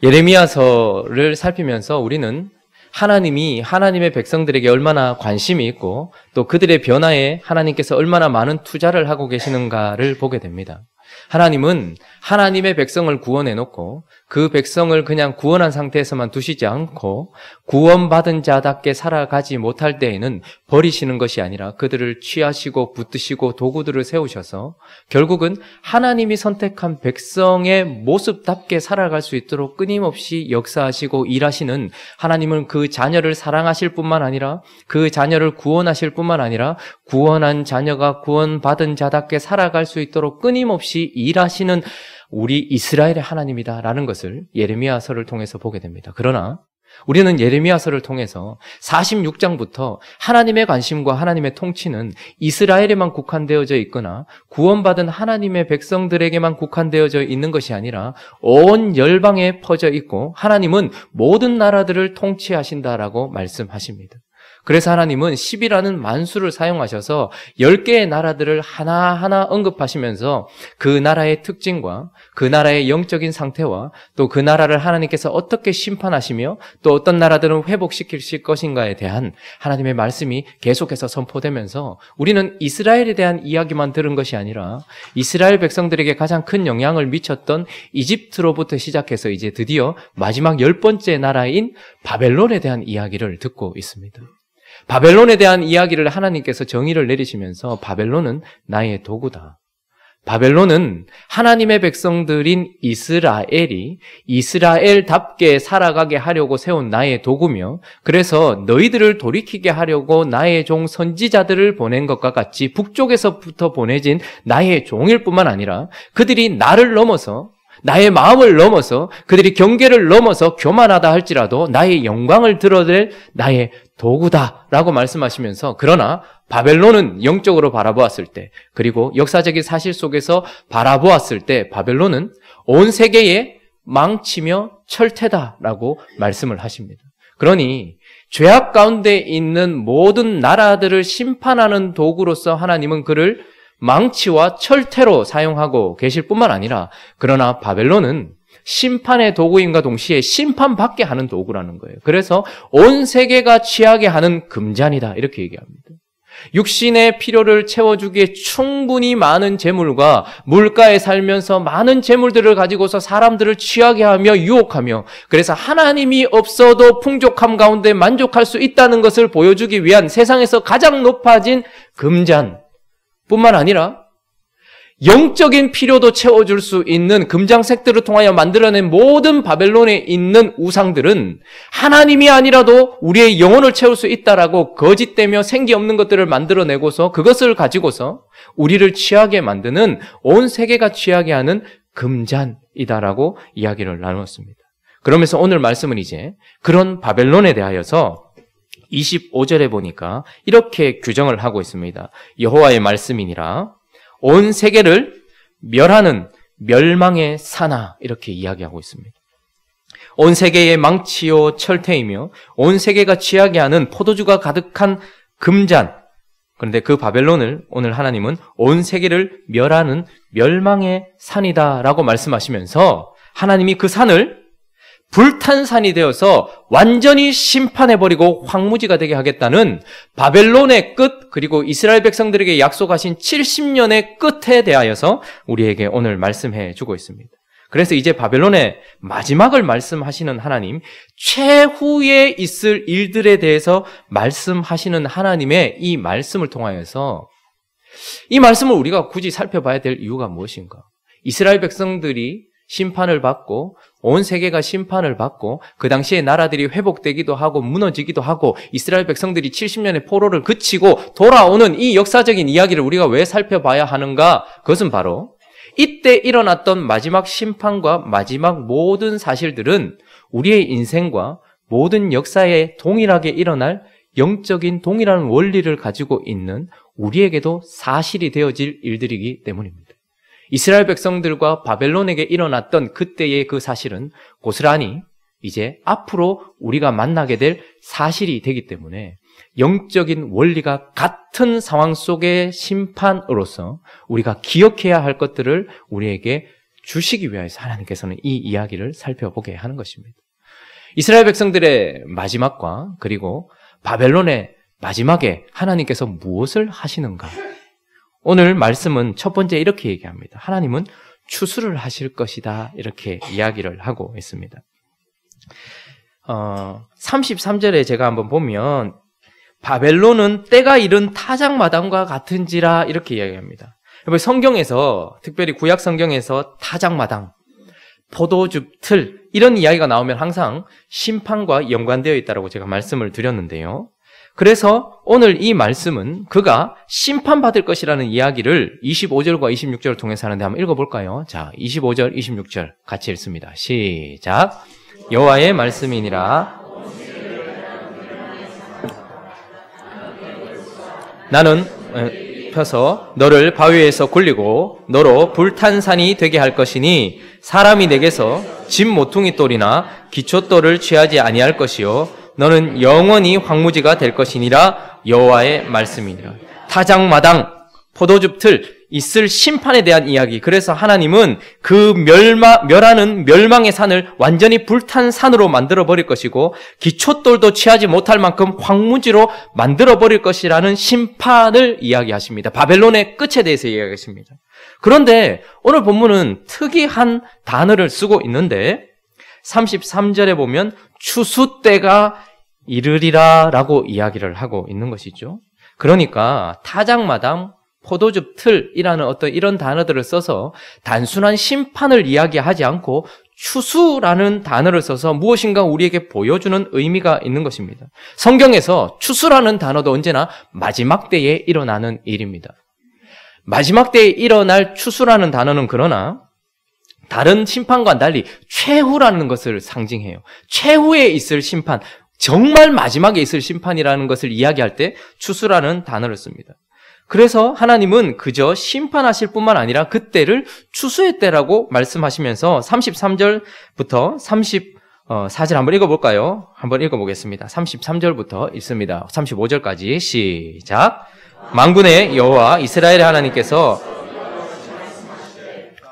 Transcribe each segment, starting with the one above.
예레미야서를 살피면서 우리는 하나님이 하나님의 백성들에게 얼마나 관심이 있고 또 그들의 변화에 하나님께서 얼마나 많은 투자를 하고 계시는가를 보게 됩니다. 하나님은 하나님의 백성을 구원해 놓고 그 백성을 그냥 구원한 상태에서만 두시지 않고 구원받은 자답게 살아가지 못할 때에는 버리시는 것이 아니라 그들을 취하시고 붙드시고 도구들을 세우셔서 결국은 하나님이 선택한 백성의 모습답게 살아갈 수 있도록 끊임없이 역사하시고 일하시는, 하나님은 그 자녀를 사랑하실 뿐만 아니라 그 자녀를 구원하실 뿐만 아니라 구원한 자녀가 구원받은 자답게 살아갈 수 있도록 끊임없이 일하시는 우리 이스라엘의 하나님이다라는 것을 예레미야서를 통해서 보게 됩니다. 그러나 우리는 예레미야서를 통해서 46장부터 하나님의 관심과 하나님의 통치는 이스라엘에만 국한되어져 있거나 구원받은 하나님의 백성들에게만 국한되어져 있는 것이 아니라 온 열방에 퍼져 있고 하나님은 모든 나라들을 통치하신다라고 말씀하십니다. 그래서 하나님은 10이라는 만수를 사용하셔서 10개의 나라들을 하나하나 언급하시면서 그 나라의 특징과 그 나라의 영적인 상태와 또 그 나라를 하나님께서 어떻게 심판하시며 또 어떤 나라들은 회복시키실 것인가에 대한 하나님의 말씀이 계속해서 선포되면서 우리는 이스라엘에 대한 이야기만 들은 것이 아니라 이스라엘 백성들에게 가장 큰 영향을 미쳤던 이집트로부터 시작해서 이제 드디어 마지막 10번째 나라인 바벨론에 대한 이야기를 듣고 있습니다. 바벨론에 대한 이야기를 하나님께서 정의를 내리시면서 바벨론은 나의 도구다. 바벨론은 하나님의 백성들인 이스라엘이 이스라엘답게 살아가게 하려고 세운 나의 도구며 그래서 너희들을 돌이키게 하려고 나의 종 선지자들을 보낸 것과 같이 북쪽에서부터 보내진 나의 종일 뿐만 아니라 그들이 나를 넘어서 나의 마음을 넘어서 그들이 경계를 넘어서 교만하다 할지라도 나의 영광을 드러낼 나의 도구다라고 말씀하시면서 그러나 바벨론은 영적으로 바라보았을 때 그리고 역사적인 사실 속에서 바라보았을 때 바벨론은 온 세계에 망치며 철퇴다라고 말씀을 하십니다. 그러니 죄악 가운데 있는 모든 나라들을 심판하는 도구로서 하나님은 그를 망치와 철퇴로 사용하고 계실 뿐만 아니라 그러나 바벨론은 심판의 도구임과 동시에 심판받게 하는 도구라는 거예요. 그래서 온 세계가 취하게 하는 금잔이다 이렇게 얘기합니다. 육신의 필요를 채워주기에 충분히 많은 재물과 물가에 살면서 많은 재물들을 가지고서 사람들을 취하게 하며 유혹하며 그래서 하나님이 없어도 풍족함 가운데 만족할 수 있다는 것을 보여주기 위한 세상에서 가장 높아진 금잔 뿐만 아니라 영적인 필요도 채워줄 수 있는 금장색들을 통하여 만들어낸 모든 바벨론에 있는 우상들은 하나님이 아니라도 우리의 영혼을 채울 수 있다라고 거짓되며 생기 없는 것들을 만들어내고서 그것을 가지고서 우리를 취하게 만드는 온 세계가 취하게 하는 금잔이다라고 이야기를 나누었습니다. 그러면서 오늘 말씀은 이제 그런 바벨론에 대하여서 25절에 보니까 이렇게 규정을 하고 있습니다. 여호와의 말씀이니라 온 세계를 멸하는 멸망의 산하 이렇게 이야기하고 있습니다. 온 세계의 망치요 철퇴이며 온 세계가 취하게 하는 포도주가 가득한 금잔. 그런데 그 바벨론을 오늘 하나님은 온 세계를 멸하는 멸망의 산이다라고 말씀하시면서 하나님이 그 산을 불탄 산이 되어서 완전히 심판해버리고 황무지가 되게 하겠다는 바벨론의 끝 그리고 이스라엘 백성들에게 약속하신 70년의 끝에 대하여서 우리에게 오늘 말씀해 주고 있습니다. 그래서 이제 바벨론의 마지막을 말씀하시는 하나님, 최후에 있을 일들에 대해서 말씀하시는 하나님의 이 말씀을 통하여서 이 말씀을 우리가 굳이 살펴봐야 될 이유가 무엇인가? 이스라엘 백성들이 심판을 받고 온 세계가 심판을 받고 그 당시에 나라들이 회복되기도 하고 무너지기도 하고 이스라엘 백성들이 70년의 포로를 그치고 돌아오는 이 역사적인 이야기를 우리가 왜 살펴봐야 하는가? 그것은 바로 이때 일어났던 마지막 심판과 마지막 모든 사실들은 우리의 인생과 모든 역사에 동일하게 일어날 영적인 동일한 원리를 가지고 있는 우리에게도 사실이 되어질 일들이기 때문입니다. 이스라엘 백성들과 바벨론에게 일어났던 그때의 그 사실은 고스란히 이제 앞으로 우리가 만나게 될 사실이 되기 때문에 영적인 원리가 같은 상황 속의 심판으로서 우리가 기억해야 할 것들을 우리에게 주시기 위해서 하나님께서는 이 이야기를 살펴보게 하는 것입니다. 이스라엘 백성들의 마지막과 그리고 바벨론의 마지막에 하나님께서 무엇을 하시는가? 오늘 말씀은 첫 번째 이렇게 얘기합니다. 하나님은 추수를 하실 것이다. 이렇게 이야기를 하고 있습니다. 33절에 제가 한번 보면 바벨론은 때가 이른 타작마당과 같은지라 이렇게 이야기합니다. 성경에서 특별히 구약 성경에서 타작마당, 포도즙 틀 이런 이야기가 나오면 항상 심판과 연관되어 있다고 제가 말씀을 드렸는데요. 그래서 오늘 이 말씀은 그가 심판받을 것이라는 이야기를 25절과 26절을 통해서 하는데 한번 읽어볼까요? 자, 25절, 26절 같이 읽습니다. 시작. 여호와의 말씀이니라. 나는 펴서 너를 바위에서 굴리고 너로 불탄 산이 되게 할 것이니 사람이 내게서 집 모퉁이 돌이나 기초돌을 취하지 아니할 것이요 너는 영원히 황무지가 될 것이니라. 여호와의 말씀이니라. 타작마당, 포도즙 틀 있을 심판에 대한 이야기. 그래서 하나님은 그 멸하는 멸망의 산을 완전히 불탄 산으로 만들어 버릴 것이고 기초돌도 취하지 못할 만큼 황무지로 만들어 버릴 것이라는 심판을 이야기하십니다. 바벨론의 끝에 대해서 이야기하십니다. 그런데 오늘 본문은 특이한 단어를 쓰고 있는데 33절에 보면 추수 때가 이르리라 라고 이야기를 하고 있는 것이죠. 그러니까 타작마당, 포도즙 틀이라는 어떤 이런 단어들을 써서 단순한 심판을 이야기하지 않고 추수라는 단어를 써서 무엇인가 우리에게 보여주는 의미가 있는 것입니다. 성경에서 추수라는 단어도 언제나 마지막 때에 일어나는 일입니다. 마지막 때에 일어날 추수라는 단어는 그러나 다른 심판과 달리 최후라는 것을 상징해요. 최후에 있을 심판, 정말 마지막에 있을 심판이라는 것을 이야기할 때 추수라는 단어를 씁니다. 그래서 하나님은 그저 심판하실 뿐만 아니라 그때를 추수의 때라고 말씀하시면서 33절부터 34절 한번 읽어볼까요? 한번 읽어보겠습니다. 33절부터 읽습니다. 35절까지 시작. 만군의 여호와 이스라엘의 하나님께서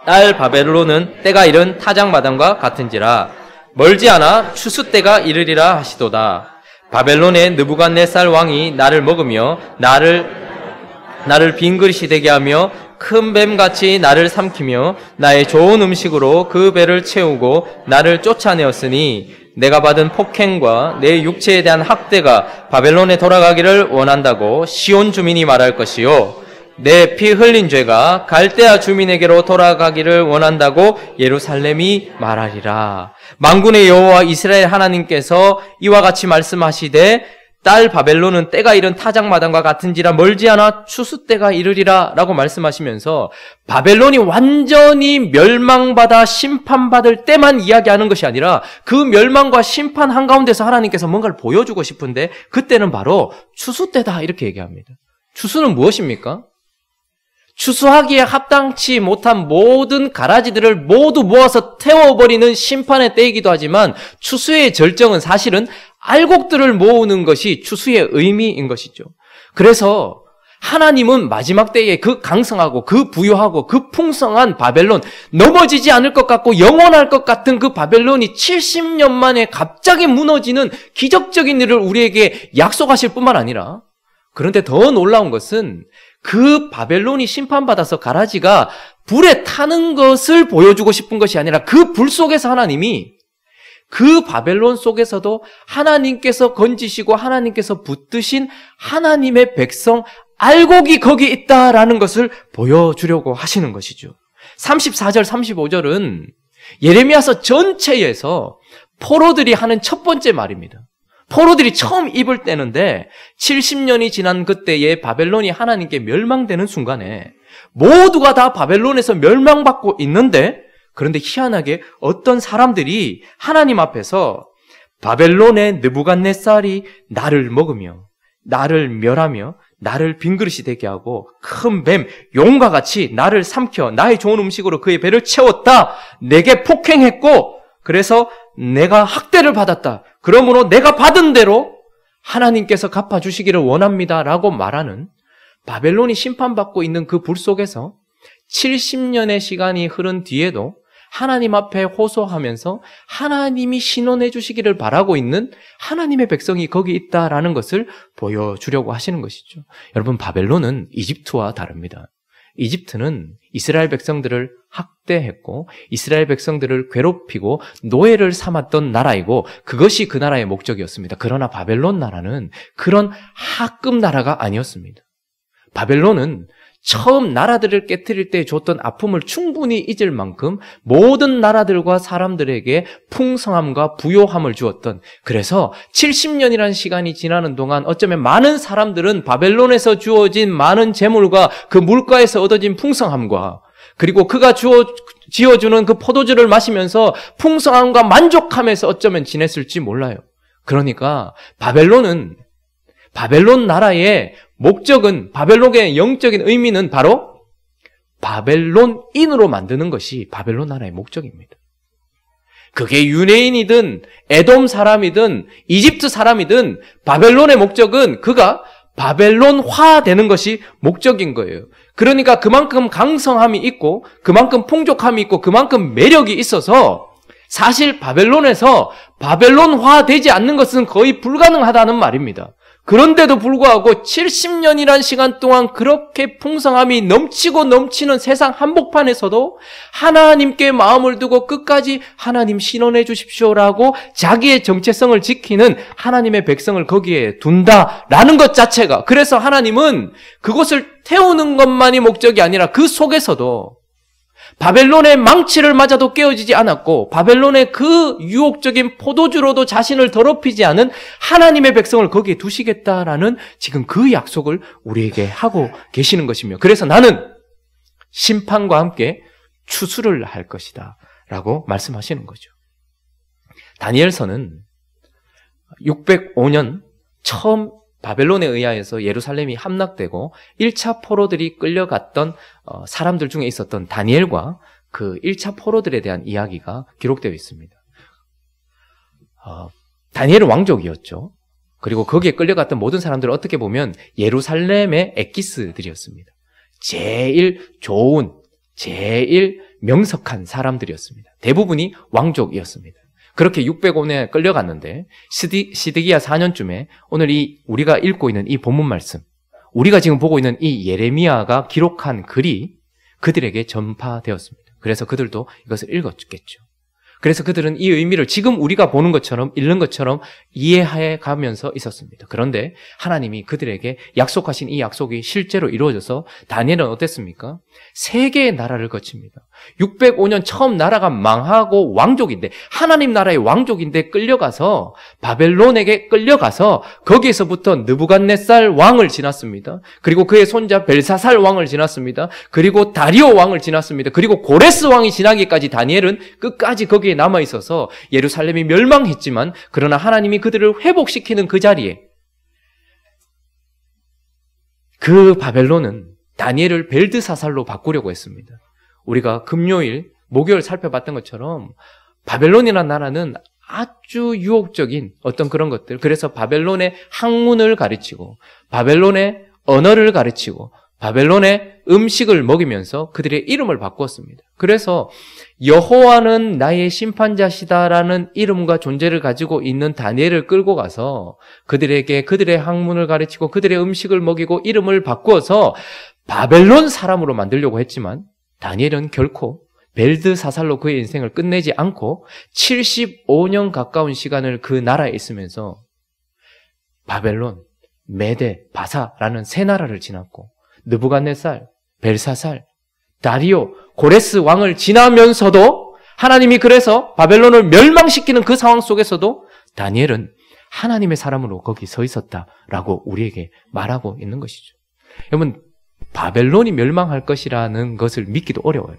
딸 바벨론은 때가 이른 타작마당과 같은지라 멀지 않아 추수 때가 이르리라 하시도다. 바벨론의 느부갓네살 왕이 나를 먹으며 나를 빈 그릇이 되게 하며 큰 뱀같이 나를 삼키며 나의 좋은 음식으로 그 배를 채우고 나를 쫓아내었으니 내가 받은 폭행과 내 육체에 대한 학대가 바벨론에 돌아가기를 원한다고 시온 주민이 말할 것이요 내 피 흘린 죄가 갈대아 주민에게로 돌아가기를 원한다고 예루살렘이 말하리라. 만군의 여호와 이스라엘 하나님께서 이와 같이 말씀하시되 딸 바벨론은 때가 이른 타작마당과 같은지라 멀지 않아 추수 때가 이르리라 라고 말씀하시면서 바벨론이 완전히 멸망받아 심판받을 때만 이야기하는 것이 아니라 그 멸망과 심판 한가운데서 하나님께서 뭔가를 보여주고 싶은데 그때는 바로 추수 때다 이렇게 얘기합니다. 추수는 무엇입니까? 추수하기에 합당치 못한 모든 가라지들을 모두 모아서 태워버리는 심판의 때이기도 하지만 추수의 절정은 사실은 알곡들을 모으는 것이 추수의 의미인 것이죠. 그래서 하나님은 마지막 때에 그 강성하고 그 부유하고 그 풍성한 바벨론, 넘어지지 않을 것 같고 영원할 것 같은 그 바벨론이 70년 만에 갑자기 무너지는 기적적인 일을 우리에게 약속하실 뿐만 아니라 그런데 더 놀라운 것은 그 바벨론이 심판받아서 가라지가 불에 타는 것을 보여주고 싶은 것이 아니라 그 불 속에서 하나님이 그 바벨론 속에서도 하나님께서 건지시고 하나님께서 붙드신 하나님의 백성 알곡이 거기 있다라는 것을 보여주려고 하시는 것이죠. 34절, 35절은 예레미야서 전체에서 포로들이 하는 첫 번째 말입니다. 포로들이 처음 입을 때는데 70년이 지난 그때에 바벨론이 하나님께 멸망되는 순간에 모두가 다 바벨론에서 멸망받고 있는데 그런데 희한하게 어떤 사람들이 하나님 앞에서 바벨론의 느부갓네살이 나를 먹으며 나를 멸하며 나를 빈그릇이 되게 하고 큰 뱀, 용과 같이 나를 삼켜 나의 좋은 음식으로 그의 배를 채웠다. 내게 폭행했고 그래서 내가 학대를 받았다. 그러므로 내가 받은 대로 하나님께서 갚아주시기를 원합니다. 라고 말하는 바벨론이 심판받고 있는 그 불 속에서 70년의 시간이 흐른 뒤에도 하나님 앞에 호소하면서 하나님이 신원해 주시기를 바라고 있는 하나님의 백성이 거기 있다라는 것을 보여주려고 하시는 것이죠. 여러분, 바벨론은 이집트와 다릅니다. 이집트는 이스라엘 백성들을 학대했고 이스라엘 백성들을 괴롭히고 노예를 삼았던 나라이고 그것이 그 나라의 목적이었습니다. 그러나 바벨론 나라는 그런 하급 나라가 아니었습니다. 바벨론은 처음 나라들을 깨뜨릴 때 줬던 아픔을 충분히 잊을 만큼 모든 나라들과 사람들에게 풍성함과 부요함을 주었던, 그래서 70년이라는 시간이 지나는 동안 어쩌면 많은 사람들은 바벨론에서 주어진 많은 재물과 그 물가에서 얻어진 풍성함과 그리고 그가 지어주는 그 포도주를 마시면서 풍성함과 만족함에서 어쩌면 지냈을지 몰라요. 그러니까 바벨론 나라의 목적은, 바벨론의 영적인 의미는 바로 바벨론인으로 만드는 것이 바벨론 나라의 목적입니다. 그게 유대인이든 에돔 사람이든 이집트 사람이든 바벨론의 목적은 그가 바벨론화 되는 것이 목적인 거예요. 그러니까 그만큼 강성함이 있고 그만큼 풍족함이 있고 그만큼 매력이 있어서 사실 바벨론에서 바벨론화 되지 않는 것은 거의 불가능하다는 말입니다. 그런데도 불구하고 70년이란 시간 동안 그렇게 풍성함이 넘치고 넘치는 세상 한복판에서도 하나님께 마음을 두고 끝까지 하나님 신원해 주십시오라고 자기의 정체성을 지키는 하나님의 백성을 거기에 둔다라는 것 자체가, 그래서 하나님은 그것을 태우는 것만이 목적이 아니라 그 속에서도 바벨론의 망치를 맞아도 깨어지지 않았고 바벨론의 그 유혹적인 포도주로도 자신을 더럽히지 않은 하나님의 백성을 거기에 두시겠다라는 지금 그 약속을 우리에게 하고 계시는 것이며, 그래서 나는 심판과 함께 추수를 할 것이다 라고 말씀하시는 거죠. 다니엘서는 605년 처음 바벨론에 의하여서 예루살렘이 함락되고 1차 포로들이 끌려갔던 사람들 중에 있었던 다니엘과 그 1차 포로들에 대한 이야기가 기록되어 있습니다. 다니엘은 왕족이었죠. 그리고 거기에 끌려갔던 모든 사람들은 어떻게 보면 예루살렘의 엑기스들이었습니다. 제일 좋은, 제일 명석한 사람들이었습니다. 대부분이 왕족이었습니다. 그렇게 605년에 끌려갔는데 시드기야 4년쯤에 오늘 우리가 읽고 있는 이 본문 말씀, 우리가 지금 보고 있는 이 예레미야가 기록한 글이 그들에게 전파되었습니다. 그래서 그들도 이것을 읽었겠죠. 그래서 그들은 이 의미를 지금 우리가 보는 것처럼, 읽는 것처럼 이해해 가면서 있었습니다. 그런데 하나님이 그들에게 약속하신 이 약속이 실제로 이루어져서 다니엘은 어땠습니까? 세 개의 나라를 거칩니다. 605년 처음 나라가 망하고 왕족인데, 하나님 나라의 왕족인데 끌려가서 바벨론에게 끌려가서 거기에서부터 느부갓네살 왕을 지났습니다. 그리고 그의 손자 벨사살 왕을 지났습니다. 그리고 다리오 왕을 지났습니다. 그리고 고레스 왕이 지나기까지 다니엘은 끝까지 거기에 남아 있어서 예루살렘이 멸망했지만, 그러나 하나님이 그들을 회복시키는 그 자리에 그 바벨론은 다니엘을 벨드사살로 바꾸려고 했습니다. 우리가 금요일, 목요일 살펴봤던 것처럼 바벨론이라는 나라는 아주 유혹적인 어떤 그런 것들, 그래서 바벨론의 학문을 가르치고 바벨론의 언어를 가르치고 바벨론의 음식을 먹이면서 그들의 이름을 바꾸었습니다. 그래서 여호와는 나의 심판자시다라는 이름과 존재를 가지고 있는 다니엘을 끌고 가서 그들에게 그들의 학문을 가르치고 그들의 음식을 먹이고 이름을 바꾸어서 바벨론 사람으로 만들려고 했지만, 다니엘은 결코 벨드사살로 그의 인생을 끝내지 않고 75년 가까운 시간을 그 나라에 있으면서 바벨론, 메데, 바사라는 세 나라를 지났고 느부갓네살, 벨사살, 다리오, 고레스 왕을 지나면서도 하나님이 그래서 바벨론을 멸망시키는 그 상황 속에서도 다니엘은 하나님의 사람으로 거기 서 있었다라고 우리에게 말하고 있는 것이죠. 여러분, 바벨론이 멸망할 것이라는 것을 믿기도 어려워요.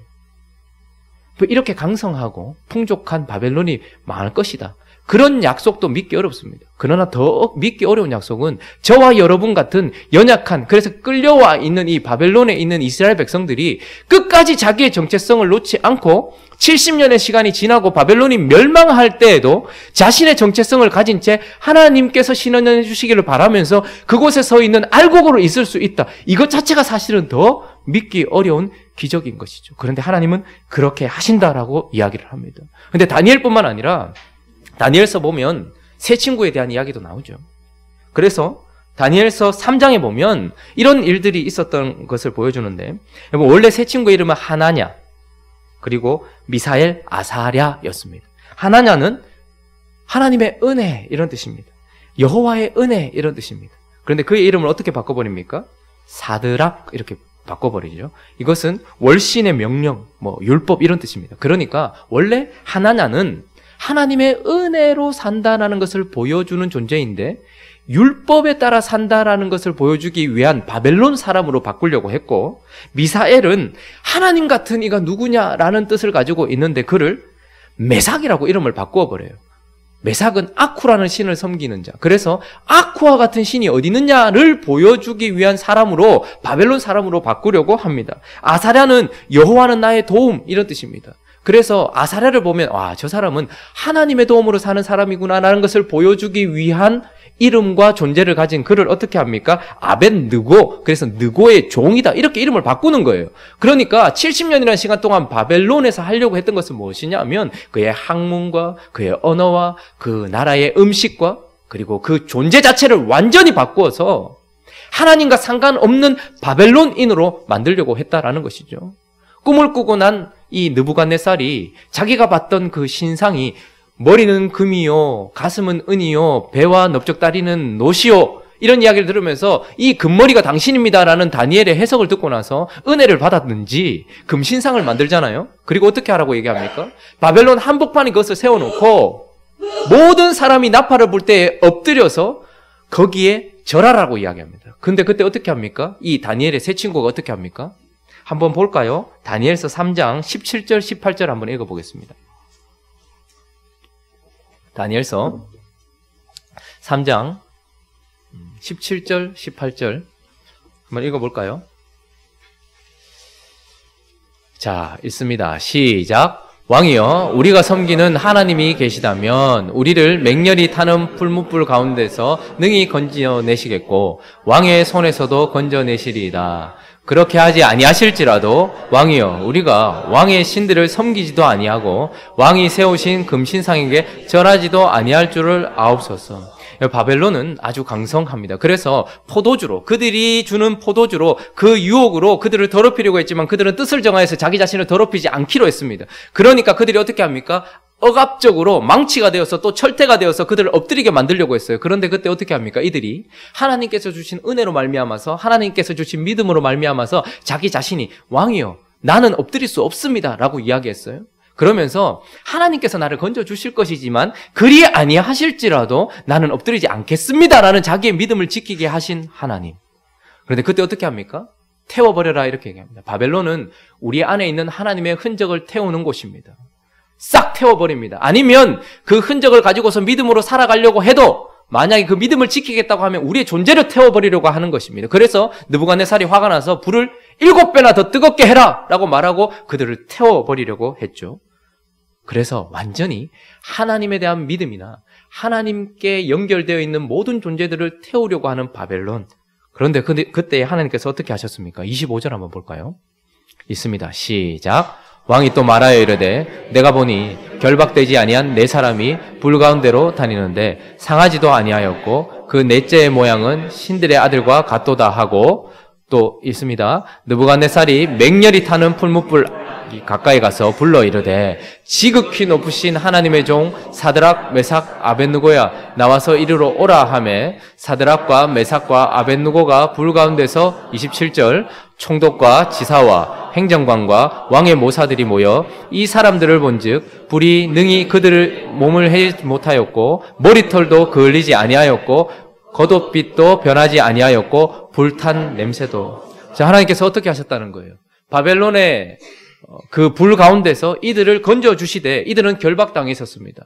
이렇게 강성하고 풍족한 바벨론이 망할 것이다, 그런 약속도 믿기 어렵습니다. 그러나 더 믿기 어려운 약속은 저와 여러분 같은 연약한, 그래서 끌려와 있는 이 바벨론에 있는 이스라엘 백성들이 끝까지 자기의 정체성을 놓지 않고 70년의 시간이 지나고 바벨론이 멸망할 때에도 자신의 정체성을 가진 채 하나님께서 신원해 주시기를 바라면서 그곳에 서 있는 알곡으로 있을 수 있다. 이것 자체가 사실은 더 믿기 어려운 기적인 것이죠. 그런데 하나님은 그렇게 하신다라고 이야기를 합니다. 근데 다니엘뿐만 아니라 다니엘서 보면 세 친구에 대한 이야기도 나오죠. 그래서 다니엘서 3장에 보면 이런 일들이 있었던 것을 보여주는데, 원래 세 친구의 이름은 하나냐, 그리고 미사엘, 아사랴였습니다. 하나냐는 하나님의 은혜 이런 뜻입니다. 여호와의 은혜 이런 뜻입니다. 그런데 그의 이름을 어떻게 바꿔버립니까? 사드락 이렇게 바꿔버리죠. 이것은 월신의 명령, 율법 이런 뜻입니다. 그러니까 원래 하나냐는 하나님의 은혜로 산다라는 것을 보여주는 존재인데 율법에 따라 산다라는 것을 보여주기 위한 바벨론 사람으로 바꾸려고 했고, 미사엘은 하나님 같은 이가 누구냐라는 뜻을 가지고 있는데 그를 메삭이라고 이름을 바꾸어 버려요. 메삭은 아쿠라는 신을 섬기는 자. 그래서 아쿠와 같은 신이 어디 있느냐를 보여주기 위한 사람으로, 바벨론 사람으로 바꾸려고 합니다. 아사랴는 여호와는 나의 도움 이런 뜻입니다. 그래서 아사랴를 보면 저 사람은 하나님의 도움으로 사는 사람이구나라는 것을 보여주기 위한 이름과 존재를 가진 그를 어떻게 합니까? 아벳느고, 그래서 느고의 종이다 이렇게 이름을 바꾸는 거예요. 그러니까 70년이라는 시간 동안 바벨론에서 하려고 했던 것은 무엇이냐면 그의 학문과 그의 언어와 그 나라의 음식과 그리고 그 존재 자체를 완전히 바꾸어서 하나님과 상관없는 바벨론인으로 만들려고 했다라는 것이죠. 꿈을 꾸고 난 이 느부갓네살이 자기가 봤던 그 신상이 머리는 금이요, 가슴은 은이요, 배와 넓적다리는 노시요, 이런 이야기를 들으면서 이 금머리가 당신입니다라는 다니엘의 해석을 듣고 나서 은혜를 받았는지 금신상을 만들잖아요. 그리고 어떻게 하라고 얘기합니까? 바벨론 한복판에 그것을 세워놓고 모든 사람이 나팔을 불 때 엎드려서 거기에 절하라고 이야기합니다. 근데 그때 어떻게 합니까? 이 다니엘의 세 친구가 어떻게 합니까? 한번 볼까요? 다니엘서 3장 17절 18절 한번 읽어보겠습니다. 다니엘서 3장 17절 18절 한번 읽어볼까요? 자, 읽습니다. 시작. 왕이여, 우리가 섬기는 하나님이 계시다면 우리를 맹렬히 타는 풀무불 가운데서 능히 건져내시겠고 왕의 손에서도 건져내시리이다. 그렇게 하지 아니하실지라도 왕이여, 우리가 왕의 신들을 섬기지도 아니하고 왕이 세우신 금신상에게 절하지도 아니할 줄을 아옵소서. 바벨론은 아주 강성합니다. 그래서 포도주로, 그들이 주는 포도주로 그 유혹으로 그들을 더럽히려고 했지만 그들은 뜻을 정하여서 자기 자신을 더럽히지 않기로 했습니다. 그러니까 그들이 어떻게 합니까? 억압적으로 망치가 되어서 또 철퇴가 되어서 그들을 엎드리게 만들려고 했어요. 그런데 그때 어떻게 합니까? 이들이 하나님께서 주신 은혜로 말미암아서, 하나님께서 주신 믿음으로 말미암아서 자기 자신이 왕이요, 나는 엎드릴 수 없습니다 라고 이야기했어요. 그러면서 하나님께서 나를 건져주실 것이지만 그리 아니하실지라도 나는 엎드리지 않겠습니다 라는 자기의 믿음을 지키게 하신 하나님. 그런데 그때 어떻게 합니까? 태워버려라 이렇게 얘기합니다. 바벨론은 우리 안에 있는 하나님의 흔적을 태우는 곳입니다. 싹 태워버립니다. 아니면 그 흔적을 가지고서 믿음으로 살아가려고 해도 만약에 그 믿음을 지키겠다고 하면 우리의 존재를 태워버리려고 하는 것입니다. 그래서 느부갓네살이 화가 나서 불을 7배나 더 뜨겁게 해라 라고 말하고 그들을 태워버리려고 했죠. 그래서 완전히 하나님에 대한 믿음이나 하나님께 연결되어 있는 모든 존재들을 태우려고 하는 바벨론. 그런데 그때 하나님께서 어떻게 하셨습니까? 25절 한번 볼까요? 있습니다. 시작. 왕이 또 말하여 이르되 내가 보니 결박되지 아니한 네 사람이 불 가운데로 다니는데 상하지도 아니하였고 그 넷째의 모양은 신들의 아들과 같도다 하고, 또 있습니다. 느부갓네살이 맹렬히 타는 풀무불 가까이 가서 불러 이르되 지극히 높으신 하나님의 종 사드락 메삭 아벳느고야 나와서 이리로 오라 하매 사드락과 메삭과 아벳느고가 불 가운데서 27절 총독과 지사와 행정관과 왕의 모사들이 모여 이 사람들을 본즉 불이 능히 그들을 몸을 해지 못하였고 머리털도 그을리지 아니하였고 겉옷빛도 변하지 아니하였고 불탄 냄새도. 자, 하나님께서 어떻게 하셨다는 거예요? 바벨론의 그 불 가운데서 이들을 건져주시되 이들은 결박당해 있었습니다.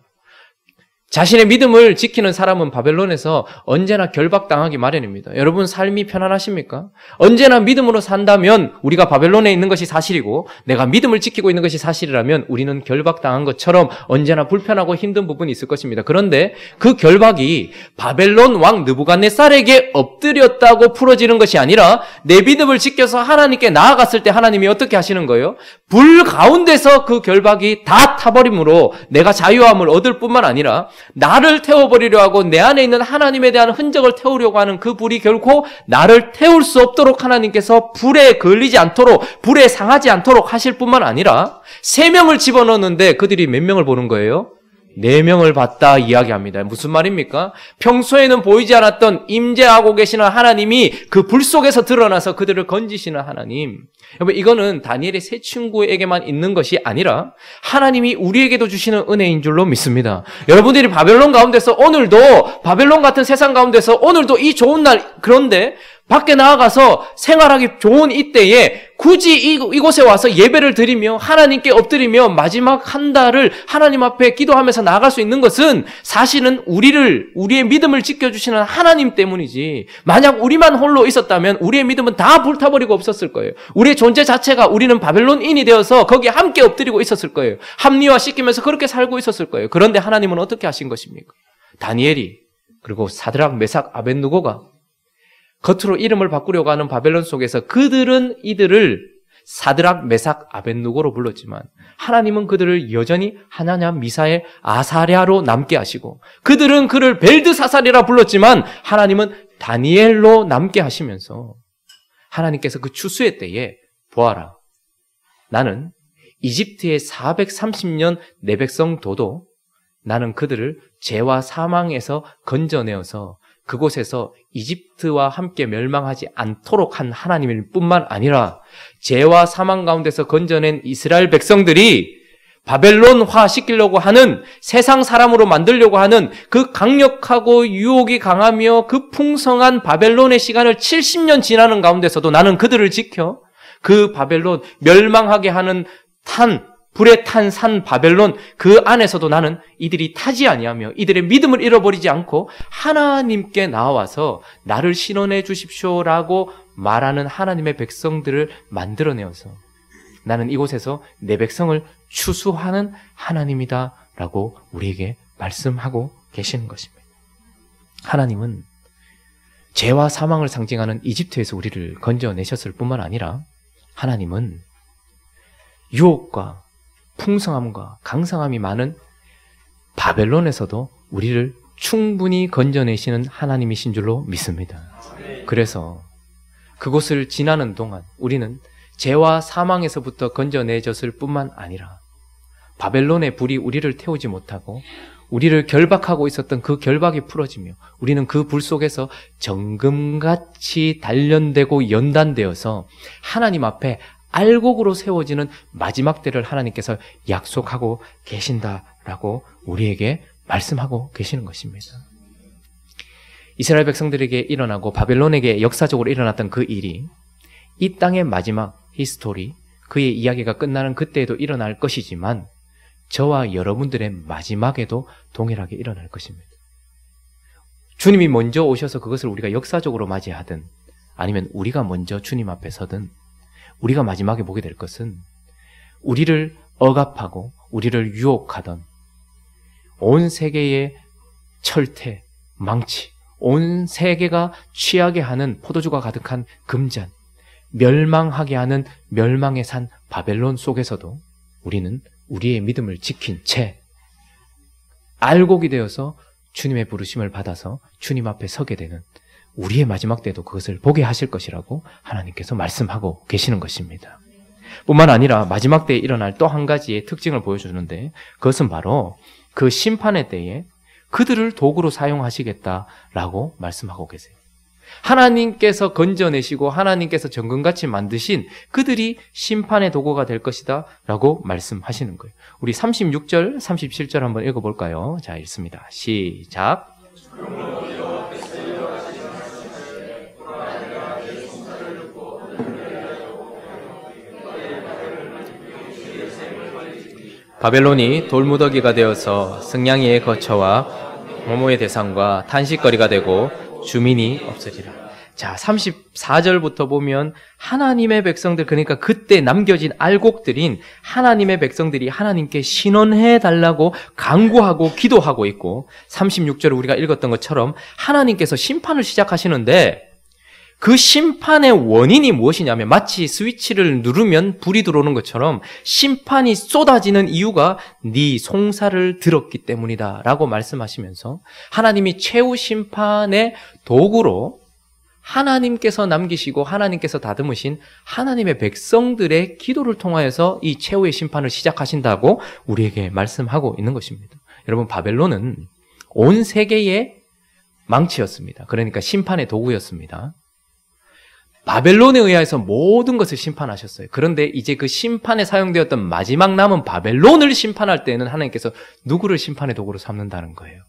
자신의 믿음을 지키는 사람은 바벨론에서 언제나 결박당하기 마련입니다. 여러분 삶이 편안하십니까? 언제나 믿음으로 산다면 우리가 바벨론에 있는 것이 사실이고 내가 믿음을 지키고 있는 것이 사실이라면 우리는 결박당한 것처럼 언제나 불편하고 힘든 부분이 있을 것입니다. 그런데 그 결박이 바벨론 왕 느부갓네살에게 엎드렸다고 풀어지는 것이 아니라 내 믿음을 지켜서 하나님께 나아갔을 때 하나님이 어떻게 하시는 거예요? 불 가운데서 그 결박이 다 타버림으로 내가 자유함을 얻을 뿐만 아니라 나를 태워버리려 하고 내 안에 있는 하나님에 대한 흔적을 태우려고 하는 그 불이 결코 나를 태울 수 없도록 하나님께서 불에 걸리지 않도록, 불에 상하지 않도록 하실 뿐만 아니라 3명을 집어넣었는데 그들이 몇 명을 보는 거예요? 4명을 봤다 이야기합니다. 무슨 말입니까? 평소에는 보이지 않았던 임재하고 계시는 하나님이 그 불 속에서 드러나서 그들을 건지시는 하나님. 여러분, 이거는 다니엘의 세 친구에게만 있는 것이 아니라 하나님이 우리에게도 주시는 은혜인 줄로 믿습니다. 여러분들이 바벨론 가운데서 오늘도, 바벨론 같은 세상 가운데서 오늘도 이 좋은 날, 그런데 밖에 나아가서 생활하기 좋은 이때에 굳이 이곳에 와서 예배를 드리며 하나님께 엎드리며 마지막 한 달을 하나님 앞에 기도하면서 나아갈 수 있는 것은 사실은 우리의 믿음을 지켜주시는 하나님 때문이지, 만약 우리만 홀로 있었다면 우리의 믿음은 다 불타버리고 없었을 거예요. 우리의 존재 자체가 우리는 바벨론인이 되어서 거기에 함께 엎드리고 있었을 거예요. 합리화시키면서 그렇게 살고 있었을 거예요. 그런데 하나님은 어떻게 하신 것입니까? 다니엘이, 그리고 사드락, 메삭, 아벳느고가 겉으로 이름을 바꾸려고 하는 바벨론 속에서 그들은 이들을 사드락, 메삭, 아벳느고로 불렀지만 하나님은 그들을 여전히 하나냐, 미사엘, 아사랴로 남게 하시고, 그들은 그를 벨드사살이라 불렀지만 하나님은 다니엘로 남게 하시면서 하나님께서 그 추수의 때에 보아라, 나는 이집트의 430년 내 백성 도도 나는 그들을 죄와 사망에서 건져내어서 그곳에서 이집트와 함께 멸망하지 않도록 한 하나님일 뿐만 아니라 죄와 사망 가운데서 건져낸 이스라엘 백성들이 바벨론화 시키려고 하는, 세상 사람으로 만들려고 하는 그 강력하고 유혹이 강하며 그 풍성한 바벨론의 시간을 70년 지나는 가운데서도 나는 그들을 지켜 그 바벨론 멸망하게 하는 불에 탄 산 바벨론 그 안에서도 나는 이들이 타지 아니하며 이들의 믿음을 잃어버리지 않고 하나님께 나와서 나를 신원해 주십시오라고 말하는 하나님의 백성들을 만들어내어서 나는 이곳에서 내 백성을 추수하는 하나님이다라고 우리에게 말씀하고 계시는 것입니다. 하나님은 죄와 사망을 상징하는 이집트에서 우리를 건져내셨을 뿐만 아니라 하나님은 유혹과 풍성함과 강성함이 많은 바벨론에서도 우리를 충분히 건져내시는 하나님이신 줄로 믿습니다. 그래서 그곳을 지나는 동안 우리는 죄와 사망에서부터 건져내졌을 뿐만 아니라 바벨론의 불이 우리를 태우지 못하고 우리를 결박하고 있었던 그 결박이 풀어지며 우리는 그 불 속에서 정금같이 단련되고 연단되어서 하나님 앞에 알곡으로 세워지는 마지막 때를 하나님께서 약속하고 계신다라고 우리에게 말씀하고 계시는 것입니다. 이스라엘 백성들에게 일어나고 바벨론에게 역사적으로 일어났던 그 일이 이 땅의 마지막 히스토리, 그의 이야기가 끝나는 그때에도 일어날 것이지만 저와 여러분들의 마지막에도 동일하게 일어날 것입니다. 주님이 먼저 오셔서 그것을 우리가 역사적으로 맞이하든 아니면 우리가 먼저 주님 앞에 서든 우리가 마지막에 보게 될 것은 우리를 억압하고 우리를 유혹하던 온 세계의 철퇴, 망치, 온 세계가 취하게 하는 포도주가 가득한 금잔, 멸망하게 하는 멸망의 산 바벨론 속에서도 우리는 우리의 믿음을 지킨 채 알곡이 되어서 주님의 부르심을 받아서 주님 앞에 서게 되는 우리의 마지막 때도 그것을 보게 하실 것이라고 하나님께서 말씀하고 계시는 것입니다. 뿐만 아니라 마지막 때에 일어날 또 한 가지의 특징을 보여주는데 그것은 바로 그 심판의 때에 그들을 도구로 사용하시겠다라고 말씀하고 계세요. 하나님께서 건져내시고 하나님께서 정금같이 만드신 그들이 심판의 도구가 될 것이다 라고 말씀하시는 거예요. 우리 36절, 37절 한번 읽어볼까요? 자, 읽습니다. 시작. 바벨론이 돌무더기가 되어서 승냥이의 거처와 모모의 대상과 탄식거리가 되고 주민이 없으리라. 자, 34절부터 보면 하나님의 백성들, 그러니까 그때 남겨진 알곡들인 하나님의 백성들이 하나님께 신원해 달라고 간구하고 기도하고 있고, 36절을 우리가 읽었던 것처럼 하나님께서 심판을 시작하시는데 그 심판의 원인이 무엇이냐면 마치 스위치를 누르면 불이 들어오는 것처럼 심판이 쏟아지는 이유가 네 송사를 들었기 때문이다 라고 말씀하시면서 하나님이 최후 심판의 도구로 하나님께서 남기시고 하나님께서 다듬으신 하나님의 백성들의 기도를 통하여서 이 최후의 심판을 시작하신다고 우리에게 말씀하고 있는 것입니다. 여러분, 바벨론은 온 세계의 망치였습니다. 그러니까 심판의 도구였습니다. 바벨론에 의해서 모든 것을 심판하셨어요. 그런데 이제 그 심판에 사용되었던 마지막 남은 바벨론을 심판할 때는 하나님께서 누구를 심판의 도구로 삼는다는 거예요?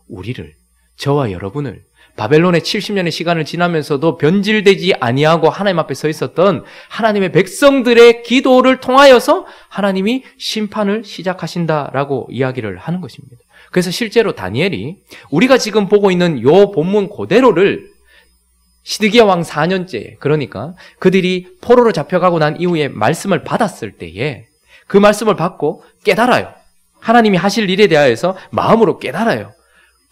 우리를, 저와 여러분을. 바벨론의 70년의 시간을 지나면서도 변질되지 아니하고 하나님 앞에 서 있었던 하나님의 백성들의 기도를 통하여서 하나님이 심판을 시작하신다라고 이야기를 하는 것입니다. 그래서 실제로 다니엘이 우리가 지금 보고 있는 요 본문 그대로를 시드기야 왕 4년째, 그러니까 그들이 포로로 잡혀가고 난 이후에 말씀을 받았을 때에 그 말씀을 받고 깨달아요. 하나님이 하실 일에 대하여서 마음으로 깨달아요.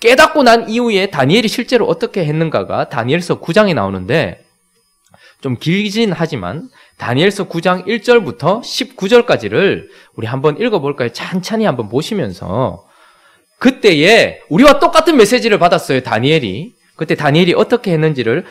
깨닫고 난 이후에 다니엘이 실제로 어떻게 했는가가 다니엘서 9장에 나오는데, 좀 길진 하지만 다니엘서 9장 1절부터 19절까지를 우리 한번 읽어볼까요? 찬찬히 한번 보시면서, 그때에 우리와 똑같은 메시지를 받았어요, 다니엘이. 그때 다니엘이 어떻게 했는지를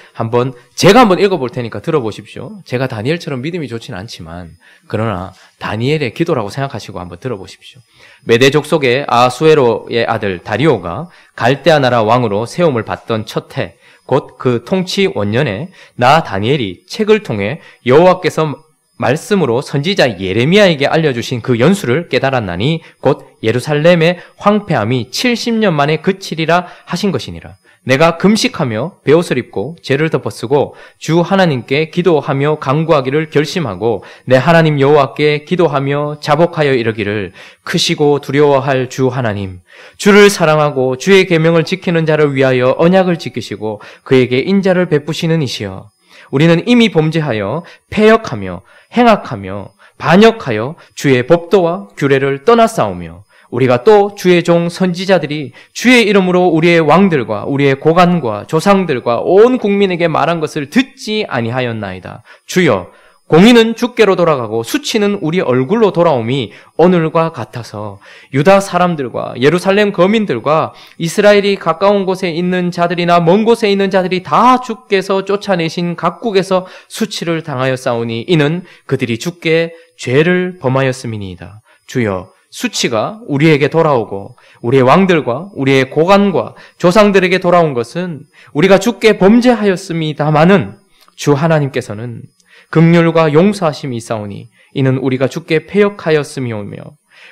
제가 한번 읽어볼 테니까 들어보십시오. 제가 다니엘처럼 믿음이 좋지는 않지만 그러나 다니엘의 기도라고 생각하시고 한번 들어보십시오. 메대 족속의 아수에로의 아들 다리오가 갈대아 나라 왕으로 세움을 받던 첫 해, 곧 그 통치 원년에 나 다니엘이 책을 통해 여호와께서 말씀으로 선지자 예레미야에게 알려주신 그 연수를 깨달았나니 곧 예루살렘의 황폐함이 70년 만에 그치리라 하신 것이니라. 내가 금식하며 베옷을 입고 죄를 덮어쓰고 주 하나님께 기도하며 간구하기를 결심하고 내 하나님 여호와께 기도하며 자복하여 이르기를, 크시고 두려워할 주 하나님, 주를 사랑하고 주의 계명을 지키는 자를 위하여 언약을 지키시고 그에게 인자를 베푸시는 이시여, 우리는 이미 범죄하여 패역하며 행악하며 반역하여 주의 법도와 규례를 떠나싸우며 우리가 또 주의 종 선지자들이 주의 이름으로 우리의 왕들과 우리의 고관과 조상들과 온 국민에게 말한 것을 듣지 아니하였나이다. 주여, 공의는 주께로 돌아가고 수치는 우리 얼굴로 돌아옴이 오늘과 같아서 유다 사람들과 예루살렘 거민들과 이스라엘이 가까운 곳에 있는 자들이나 먼 곳에 있는 자들이 다 주께서 쫓아내신 각국에서 수치를 당하였사오니 이는 그들이 주께 죄를 범하였음이니이다. 주여, 수치가 우리에게 돌아오고 우리의 왕들과 우리의 고관과 조상들에게 돌아온 것은 우리가 주께 범죄하였음이다마는 주 하나님께서는 긍휼과 용서하심이 있사오니 이는 우리가 주께 패역하였음이오며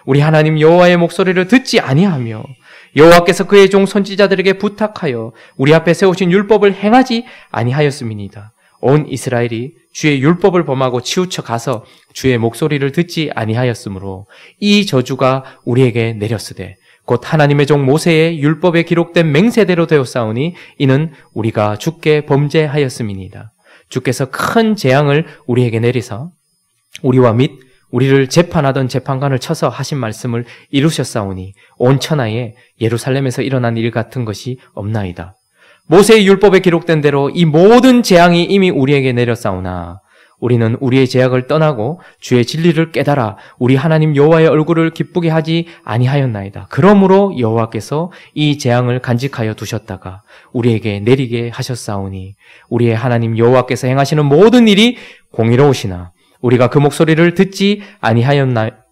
우리 하나님 여호와의 목소리를 듣지 아니하며 여호와께서 그의 종 선지자들에게 부탁하여 우리 앞에 세우신 율법을 행하지 아니하였음이니이다. 온 이스라엘이 주의 율법을 범하고 치우쳐 가서 주의 목소리를 듣지 아니하였으므로 이 저주가 우리에게 내렸으되 곧 하나님의 종 모세의 율법에 기록된 맹세대로 되었사오니 이는 우리가 주께 범죄하였음이니이다. 주께서 큰 재앙을 우리에게 내리사 우리와 및 우리를 재판하던 재판관을 쳐서 하신 말씀을 이루셨사오니 온 천하에 예루살렘에서 일어난 일 같은 것이 없나이다. 모세의 율법에 기록된 대로 이 모든 재앙이 이미 우리에게 내렸사오나 우리는 우리의 죄악을 떠나고 주의 진리를 깨달아 우리 하나님 여호와의 얼굴을 기쁘게 하지 아니하였나이다. 그러므로 여호와께서 이 재앙을 간직하여 두셨다가 우리에게 내리게 하셨사오니 우리의 하나님 여호와께서 행하시는 모든 일이 공의로우시나 우리가 그 목소리를 듣지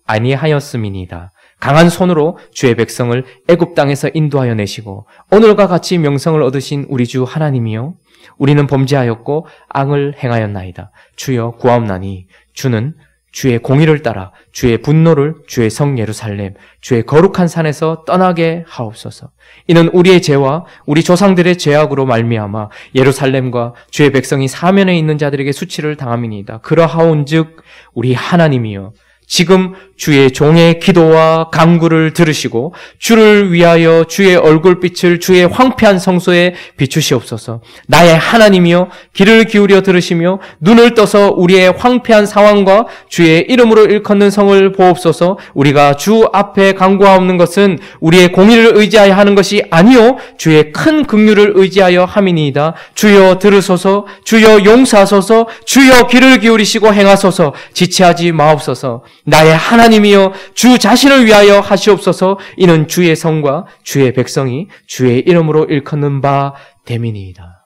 아니하였음이니이다. 강한 손으로 주의 백성을 애굽 땅에서 인도하여 내시고 오늘과 같이 명성을 얻으신 우리 주 하나님이여, 우리는 범죄하였고 악을 행하였나이다. 주여 구하옵나니 주는 주의 공의를 따라 주의 분노를 주의 성 예루살렘 주의 거룩한 산에서 떠나게 하옵소서. 이는 우리의 죄와 우리 조상들의 죄악으로 말미암아 예루살렘과 주의 백성이 사면에 있는 자들에게 수치를 당함이니이다. 그러하온즉 우리 하나님이여, 지금 주의 종의 기도와 간구를 들으시고 주를 위하여 주의 얼굴빛을 주의 황폐한 성소에 비추시옵소서. 나의 하나님이여 귀를 기울여 들으시며 눈을 떠서 우리의 황폐한 상황과 주의 이름으로 일컫는 성을 보옵소서. 우리가 주 앞에 간구하옵는 것은 우리의 공의를 의지하여 하는 것이 아니요 주의 큰 긍휼을 의지하여 함이니이다. 주여 들으소서. 주여 용서하소서. 주여 귀를 기울이시고 행하소서. 지체하지 마옵소서. 나의 하나님이여 주 자신을 위하여 하시옵소서. 이는 주의 성과 주의 백성이 주의 이름으로 일컫는 바 됨이니이다.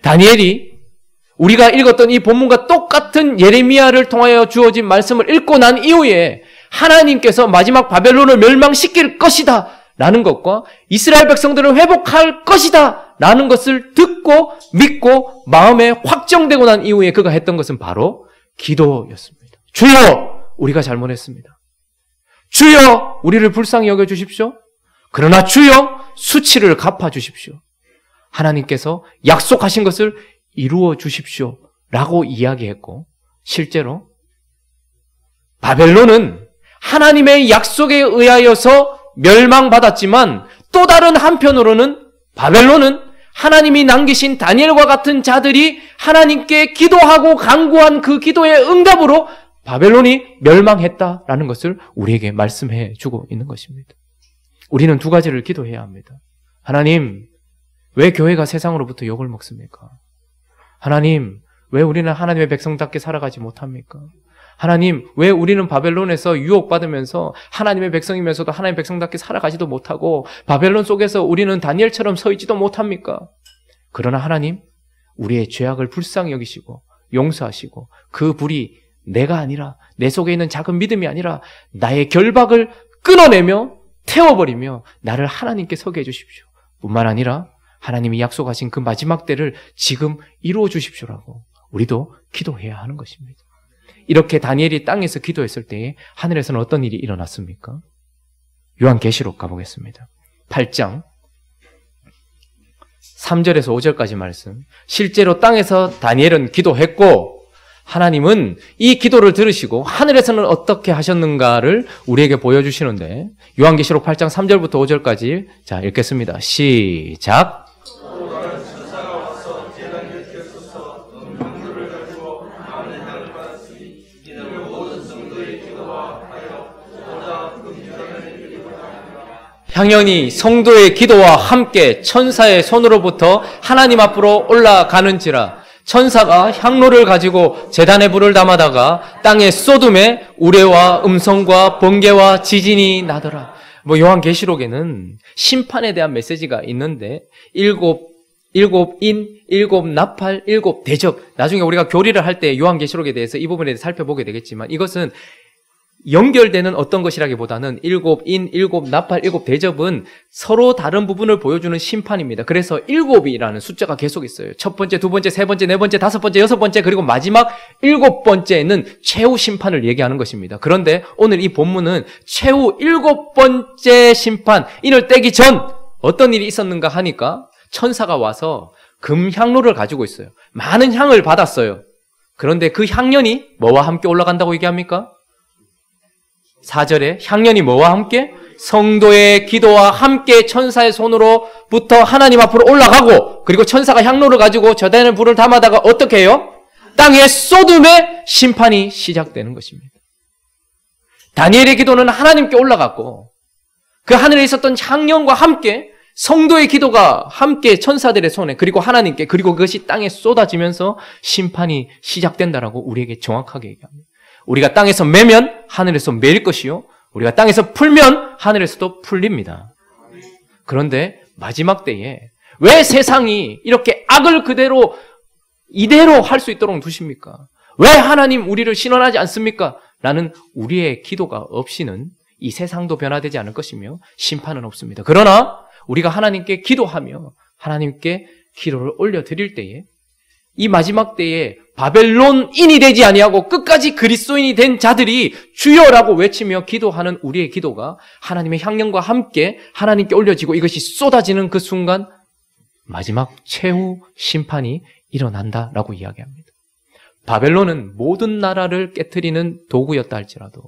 다니엘이 우리가 읽었던 이 본문과 똑같은 예레미야를 통하여 주어진 말씀을 읽고 난 이후에 하나님께서 마지막 바벨론을 멸망시킬 것이다 라는 것과 이스라엘 백성들을 회복할 것이다 라는 것을 듣고 믿고 마음에 확정되고 난 이후에 그가 했던 것은 바로 기도였습니다. 주여 우리가 잘못했습니다. 주여 우리를 불쌍히 여겨주십시오. 그러나 주여 수치를 갚아주십시오. 하나님께서 약속하신 것을 이루어 주십시오 라고 이야기했고 실제로 바벨론은 하나님의 약속에 의하여서 멸망받았지만 또 다른 한편으로는 바벨론은 하나님이 남기신 다니엘과 같은 자들이 하나님께 기도하고 간구한 그 기도의 응답으로 바벨론이 멸망했다라는 것을 우리에게 말씀해 주고 있는 것입니다. 우리는 두 가지를 기도해야 합니다. 하나님, 왜 교회가 세상으로부터 욕을 먹습니까? 하나님, 왜 우리는 하나님의 백성답게 살아가지 못합니까? 하나님, 왜 우리는 바벨론에서 유혹받으면서 하나님의 백성이면서도 하나님의 백성답게 살아가지도 못하고 바벨론 속에서 우리는 다니엘처럼 서 있지도 못합니까? 그러나 하나님, 우리의 죄악을 불쌍히 여기시고 용서하시고 그 불이 내가 아니라 내 속에 있는 작은 믿음이 아니라 나의 결박을 끊어내며 태워버리며 나를 하나님께 서게 해주십시오. 뿐만 아니라 하나님이 약속하신 그 마지막 때를 지금 이루어 주십시오라고 우리도 기도해야 하는 것입니다. 이렇게 다니엘이 땅에서 기도했을 때에 하늘에서는 어떤 일이 일어났습니까? 요한계시록 가보겠습니다. 8장 3절에서 5절까지 말씀. 실제로 땅에서 다니엘은 기도했고 하나님은 이 기도를 들으시고 하늘에서는 어떻게 하셨는가를 우리에게 보여주시는데 요한계시록 8장 3절부터 5절까지 자 읽겠습니다. 시작. 향연이 성도의 기도와 함께 천사의 손으로부터 하나님 앞으로 올라가는지라. 천사가 향로를 가지고 제단에 불을 담아다가 땅에 쏟음에 우레와 음성과 번개와 지진이 나더라. 요한계시록에는 심판에 대한 메시지가 있는데 일곱 인, 일곱 나팔, 일곱 대접. 나중에 우리가 교리를 할 때 요한계시록에 대해서 이 부분에 대해서 살펴보게 되겠지만 이것은 연결되는 어떤 것이라기보다는 일곱 인, 일곱 나팔, 일곱 대접은 서로 다른 부분을 보여주는 심판입니다. 그래서 일곱이라는 숫자가 계속 있어요. 첫 번째, 두 번째, 세 번째, 네 번째, 다섯 번째, 여섯 번째, 그리고 마지막 일곱 번째는 최후 심판을 얘기하는 것입니다. 그런데 오늘 이 본문은 최후 일곱 번째 심판, 인을 떼기 전 어떤 일이 있었는가 하니까 천사가 와서 금향로를 가지고 있어요. 많은 향을 받았어요. 그런데 그 향연이 뭐와 함께 올라간다고 얘기합니까? 4절에 향연이 뭐와 함께? 성도의 기도와 함께 천사의 손으로부터 하나님 앞으로 올라가고 그리고 천사가 향로를 가지고 제단에 불을 담아다가 어떻게 해요? 땅에 쏟음에 심판이 시작되는 것입니다. 다니엘의 기도는 하나님께 올라갔고 그 하늘에 있었던 향연과 함께 성도의 기도가 함께 천사들의 손에 그리고 하나님께 그리고 그것이 땅에 쏟아지면서 심판이 시작된다라고 우리에게 정확하게 얘기합니다. 우리가 땅에서 매면 하늘에서 매일 것이요 우리가 땅에서 풀면 하늘에서도 풀립니다. 그런데 마지막 때에 왜 세상이 이렇게 악을 그대로 이대로 할 수 있도록 두십니까? 왜 하나님 우리를 신원하지 않습니까? 라는 우리의 기도가 없이는 이 세상도 변화되지 않을 것이며 심판은 없습니다. 그러나 우리가 하나님께 기도하며 하나님께 기도를 올려드릴 때에 이 마지막 때에 바벨론인이 되지 아니하고 끝까지 그리스도인이 된 자들이 주여라고 외치며 기도하는 우리의 기도가 하나님의 향연과 함께 하나님께 올려지고 이것이 쏟아지는 그 순간 마지막 최후 심판이 일어난다라고 이야기합니다. 바벨론은 모든 나라를 깨트리는 도구였다 할지라도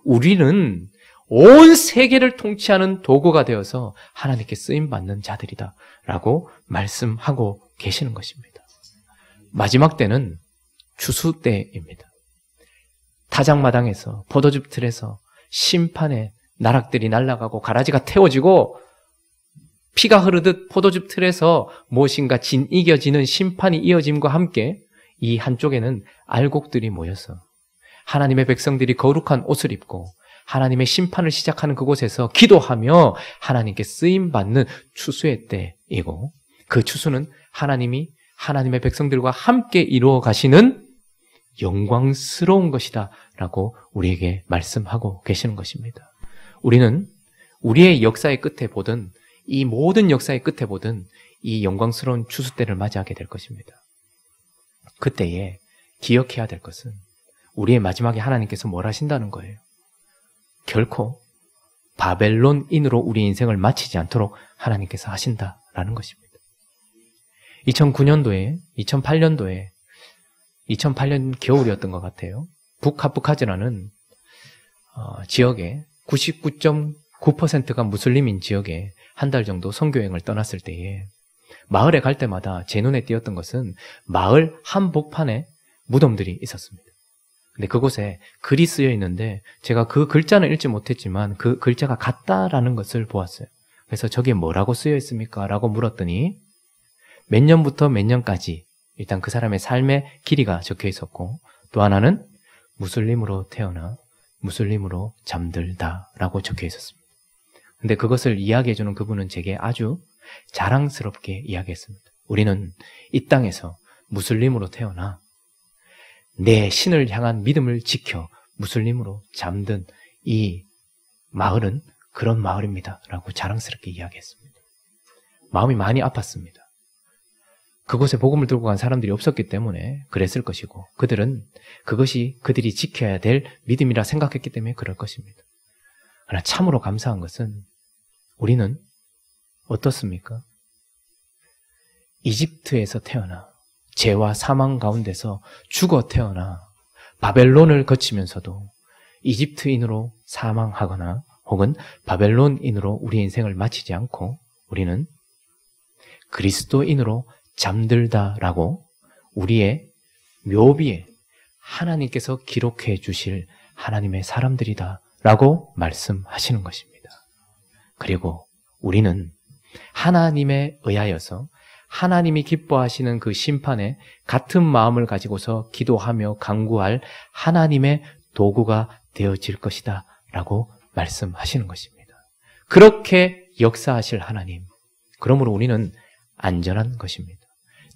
우리는 온 세계를 통치하는 도구가 되어서 하나님께 쓰임받는 자들이다 라고 말씀하고 계시는 것입니다. 마지막 때는 추수 때입니다. 타작마당에서 포도즙 틀에서 심판의 나락들이 날아가고 가라지가 태워지고 피가 흐르듯 포도즙 틀에서 무엇인가 진이겨지는 심판이 이어짐과 함께 이 한쪽에는 알곡들이 모여서 하나님의 백성들이 거룩한 옷을 입고 하나님의 심판을 시작하는 그곳에서 기도하며 하나님께 쓰임받는 추수의 때이고 그 추수는 하나님이 하나님의 백성들과 함께 이루어 가시는 영광스러운 것이다 라고 우리에게 말씀하고 계시는 것입니다. 우리는 우리의 역사의 끝에 보든 이 모든 역사의 끝에 보든 이 영광스러운 추수 때를 맞이하게 될 것입니다. 그때에 기억해야 될 것은 우리의 마지막에 하나님께서 뭘 하신다는 거예요. 결코 바벨론인으로 우리 인생을 마치지 않도록 하나님께서 하신다라는 것입니다. 2009년도에 2008년 겨울이었던 것 같아요. 북카프카즈라는 지역에 99.9%가 무슬림인 지역에 한 달 정도 선교여행을 떠났을 때에 마을에 갈 때마다 제 눈에 띄었던 것은 마을 한복판에 무덤들이 있었습니다. 근데 그곳에 글이 쓰여 있는데 제가 그 글자는 읽지 못했지만 그 글자가 같다라는 것을 보았어요. 그래서 저게 뭐라고 쓰여 있습니까? 라고 물었더니 몇 년부터 몇 년까지 일단 그 사람의 삶의 길이가 적혀 있었고 또 하나는 무슬림으로 태어나 무슬림으로 잠들다라고 적혀 있었습니다. 근데 그것을 이야기해주는 그분은 제게 아주 자랑스럽게 이야기했습니다. 우리는 이 땅에서 무슬림으로 태어나 내 신을 향한 믿음을 지켜 무슬림으로 잠든 이 마을은 그런 마을입니다 라고 자랑스럽게 이야기했습니다. 마음이 많이 아팠습니다. 그곳에 복음을 들고 간 사람들이 없었기 때문에 그랬을 것이고 그들은 그것이 그들이 지켜야 될 믿음이라 생각했기 때문에 그럴 것입니다. 그러나 참으로 감사한 것은 우리는 어떻습니까? 이집트에서 태어나 죄와 사망 가운데서 죽어 태어나 바벨론을 거치면서도 이집트인으로 사망하거나 혹은 바벨론인으로 우리 인생을 마치지 않고 우리는 그리스도인으로 잠들다라고 우리의 묘비에 하나님께서 기록해 주실 하나님의 사람들이다라고 말씀하시는 것입니다. 그리고 우리는 하나님에 의하여서 하나님이 기뻐하시는 그 심판에 같은 마음을 가지고서 기도하며 간구할 하나님의 도구가 되어질 것이다 라고 말씀하시는 것입니다. 그렇게 역사하실 하나님, 그러므로 우리는 안전한 것입니다.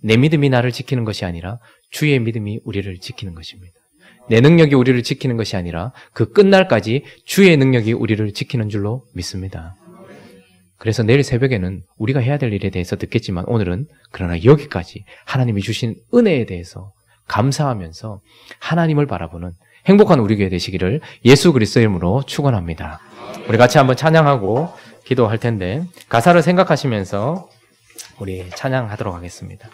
내 믿음이 나를 지키는 것이 아니라 주의 믿음이 우리를 지키는 것입니다. 내 능력이 우리를 지키는 것이 아니라 그 끝날까지 주의 능력이 우리를 지키는 줄로 믿습니다. 그래서 내일 새벽에는 우리가 해야 될 일에 대해서 듣겠지만 오늘은 그러나 여기까지 하나님이 주신 은혜에 대해서 감사하면서 하나님을 바라보는 행복한 우리 교회 되시기를 예수 그리스도의 이름으로 축원합니다. 우리 같이 한번 찬양하고 기도할 텐데 가사를 생각하시면서 우리 찬양하도록 하겠습니다.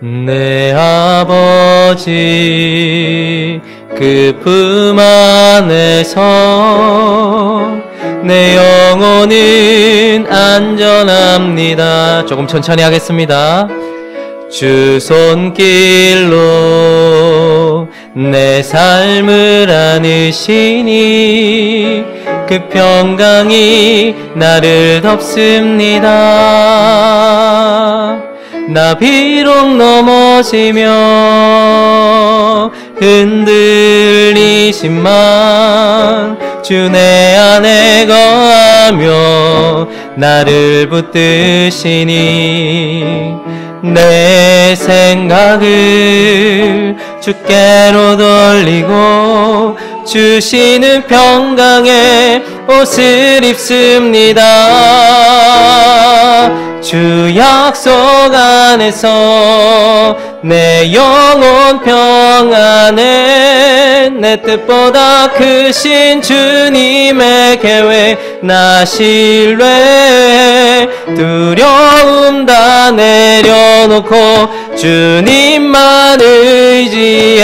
내 아버지 그 품 안에서 내 영혼은 안전합니다. 조금 천천히 하겠습니다. 주 손길로 내 삶을 안으시니 그 평강이 나를 덮습니다. 나 비록 넘어지며 흔들리지만 주 내 안에 거하며 나를 붙드시니 내 생각을 주께로 돌리고 주시는 평강의 옷을 입습니다. 주 약속 안에서 내 영혼 평안해. 내 뜻보다 크신 주님의 계획 나 신뢰해. 두려움 다 내려놓고 주님만 의지해.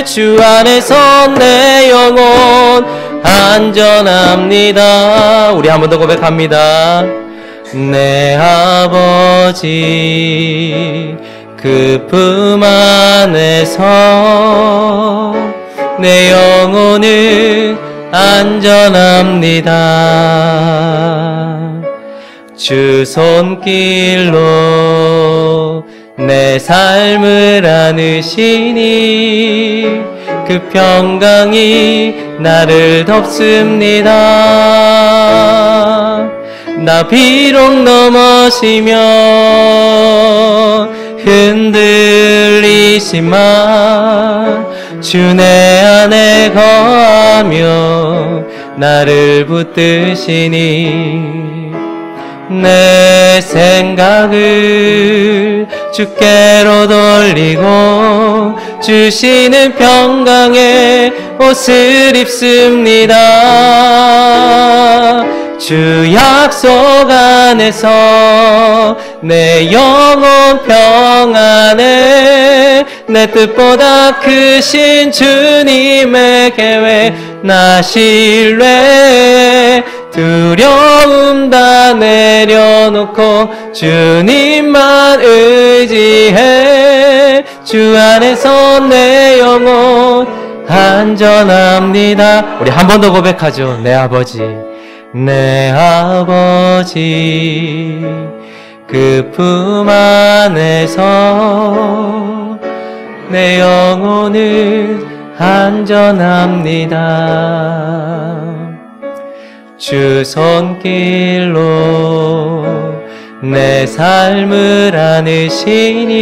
주 안에서 내 영혼 안전합니다. 우리 한 번 더 고백합니다. 내 아버지 그 품 안에서 내 영혼은 안전합니다. 주 손길로 내 삶을 안으시니 그 평강이 나를 덮습니다. 나 비록 넘어지면 흔들리지만 주 내 안에 거하며 나를 붙드시니 내 생각을 주께로 돌리고 주시는 평강의 옷을 입습니다. 주 약속 안에서 내 영혼 평안해. 내 뜻보다 크신 주님의 계획 나 신뢰해. 두려움 다 내려놓고 주님만 의지해. 주 안에서 내 영혼 안전합니다. 우리 한 번 더 고백하죠. 내 아버지 내 아버지 그 품 안에서 내 영혼은 안전합니다. 주 손길로 내 삶을 안으시니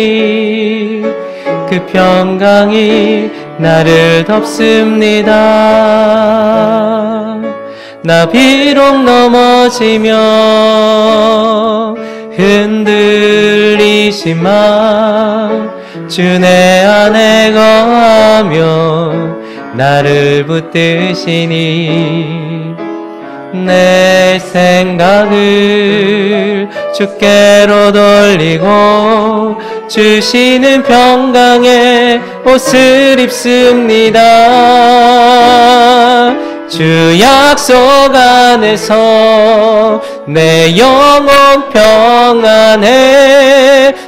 그 평강이 나를 덮습니다. 나 비록 넘어지면 흔들리지만 주 내 안에 거하며 나를 붙드시니 내 생각을 주께로 돌리고 주시는 평강의 옷을 입습니다. 주 약속 안에서 내 영혼 평안해.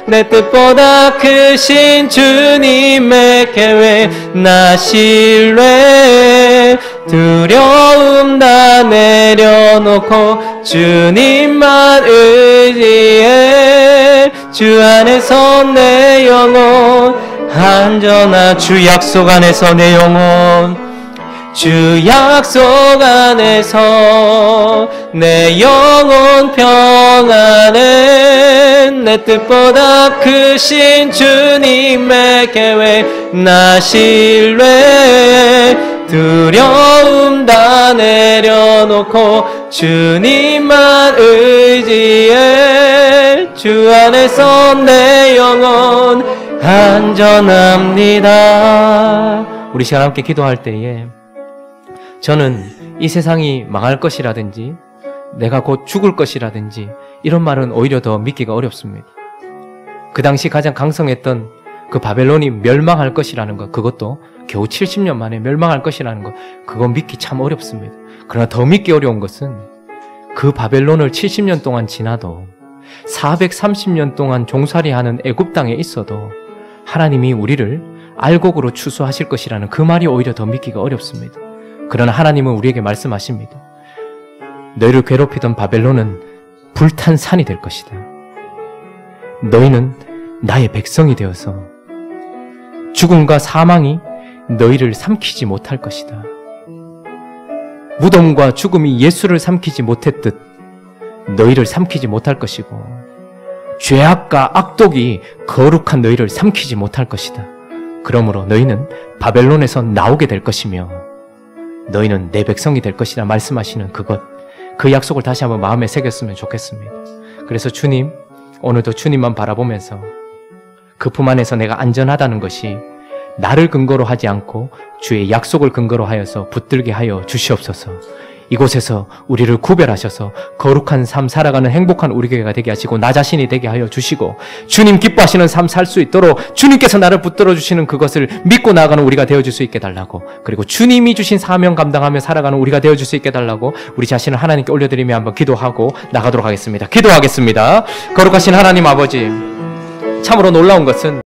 내 뜻보다 크신 주님의 계획 나 신뢰해. 두려움 다 내려놓고 주님만 의지해. 주 안에서 내 영혼 안전하. 주 약속 안에서 내 영혼 주 약속 안에서 내 영혼 평안해. 내 뜻보다 크신 주님의 계획 나 신뢰해. 두려움 다 내려놓고 주님만 의지해. 주 안에서 내 영혼 안전합니다. 우리 시간 함께 기도할 때에 저는 이 세상이 망할 것이라든지 내가 곧 죽을 것이라든지 이런 말은 오히려 더 믿기가 어렵습니다. 그 당시 가장 강성했던 그 바벨론이 멸망할 것이라는 것, 그것도 겨우 70년 만에 멸망할 것이라는 것, 그거 믿기 참 어렵습니다. 그러나 더 믿기 어려운 것은 그 바벨론을 70년 동안 지나도 430년 동안 종살이하는 애굽 땅에 있어도 하나님이 우리를 알곡으로 추수하실 것이라는 그 말이 오히려 더 믿기가 어렵습니다. 그러나 하나님은 우리에게 말씀하십니다. 너희를 괴롭히던 바벨론은 불탄 산이 될 것이다. 너희는 나의 백성이 되어서 죽음과 사망이 너희를 삼키지 못할 것이다. 무덤과 죽음이 예수를 삼키지 못했듯 너희를 삼키지 못할 것이고 죄악과 악독이 거룩한 너희를 삼키지 못할 것이다. 그러므로 너희는 바벨론에서 나오게 될 것이며 너희는 내 백성이 될 것이라 말씀하시는 그 약속을 다시 한번 마음에 새겼으면 좋겠습니다. 그래서 주님, 오늘도 주님만 바라보면서 그 품 안에서 내가 안전하다는 것이 나를 근거로 하지 않고 주의 약속을 근거로 하여서 붙들게 하여 주시옵소서. 이곳에서 우리를 구별하셔서 거룩한 삶 살아가는 행복한 우리 교회가 되게 하시고 나 자신이 되게 하여 주시고 주님 기뻐하시는 삶 살 수 있도록 주님께서 나를 붙들어 주시는 그것을 믿고 나아가는 우리가 되어줄 수 있게 달라고, 그리고 주님이 주신 사명 감당하며 살아가는 우리가 되어줄 수 있게 달라고 우리 자신을 하나님께 올려드리며 한번 기도하고 나가도록 하겠습니다. 기도하겠습니다. 거룩하신 하나님 아버지, 참으로 놀라운 것은